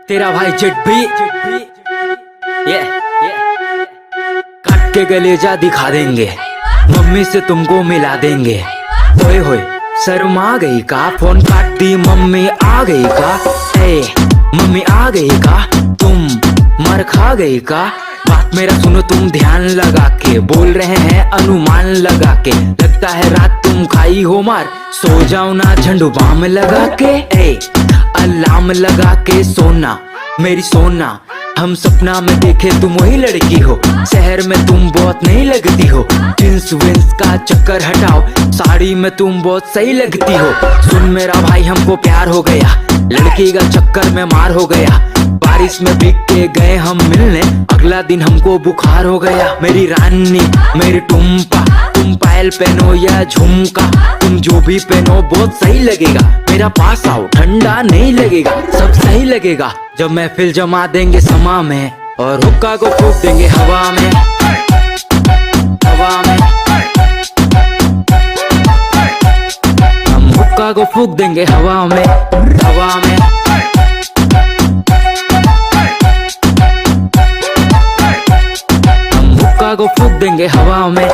तेरा भाई चिट भी ये काट के कलेजा दिखा देंगे, मम्मी से तुमको मिला देंगे। ओए होए शर्मा गई का, फोन काट दी मम्मी आ गई का। ए मम्मी आ गई का, तुम मर खा गई का। बात मेरा सुनो तुम ध्यान लगा के, बोल रहे हैं अनुमान लगा के। लगता है रात तुम खाई हो मार, सो जाओ ना झंडू बाम लगा के। ए अलार्म लगा के सोना मेरी सोना, हम सपना में देखे तुम वही लड़की हो। शहर में तुम बहुत नहीं लगती हो, जींस विंस का चक्कर हटाओ, साड़ी में तुम बहुत सही लगती हो। सुन मेरा भाई हमको प्यार हो गया, लड़की का चक्कर में मार हो गया। बारिश में भीग के गए हम मिलने, अगला दिन हमको बुखार हो गया। मेरी रानी मेरी टुम्पा, तुम पायल पहनो या झुमका, तुम जो भी पहनो बहुत सही लगेगा। मेरा पास आओ ठंडा नहीं लगेगा, सब सही लगेगा जब महफिल जमा देंगे समा में, और हुक्का को फूंक देंगे हवा में, हवा में। हम हुक्का को फूंक देंगे हवा में, हवा में। हम हुक्का को फूंक देंगे हवा में।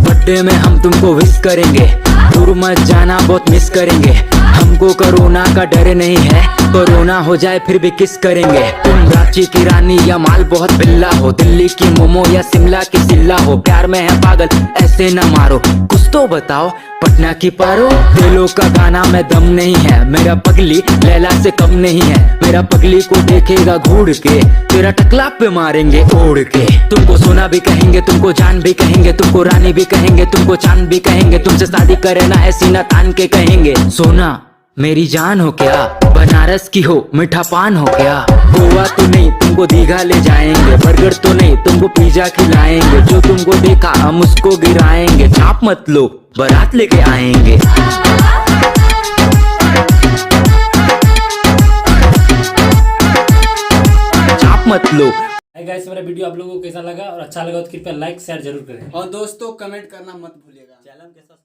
बर्थडे में हम तुमको विश करेंगे, दूर मत जाना बहुत मिस करेंगे। हमको कोरोना का डर नहीं है, कोरोना हो जाए फिर भी किस करेंगे। तुम रांची की रानी या माल बहुत बिल्ला हो, दिल्ली की मोमो या शिमला की सिल्ला हो। प्यार में है पागल ऐसे न मारो, कुछ तो बताओ पटना की पारो। दिलों का गाना में दम नहीं है, मेरा पगली लैला से कम नहीं है। मेरा पगली को देखेगा घूर के, तेरा टकला पे मारेंगे ओढ़ के। तुमको सोना भी कहेंगे, तुमको जान भी कहेंगे, तुमको रानी भी कहेंगे, तुमको चांद भी कहेंगे। तुमसे शादी करे ना है सीना तान के कहेंगे। सोना मेरी जान हो क्या, बनारस की हो मीठा पान हो क्या। गोवा तो नहीं तुमको दीघा ले जाएंगे, बर्गर तो नहीं तुमको पिज्जा खिलाएंगे। जो तुमको देखा हम उसको गिराएंगे, चाप मत लो बारात लेके आएंगे। चाप मत लो। गाइस मेरा वीडियो आप लोगों को कैसा लगा और अच्छा लगा तो कृपया लाइक शेयर जरूर करें, और दोस्तों कमेंट करना मत भूलिएगा। चैनल के साथ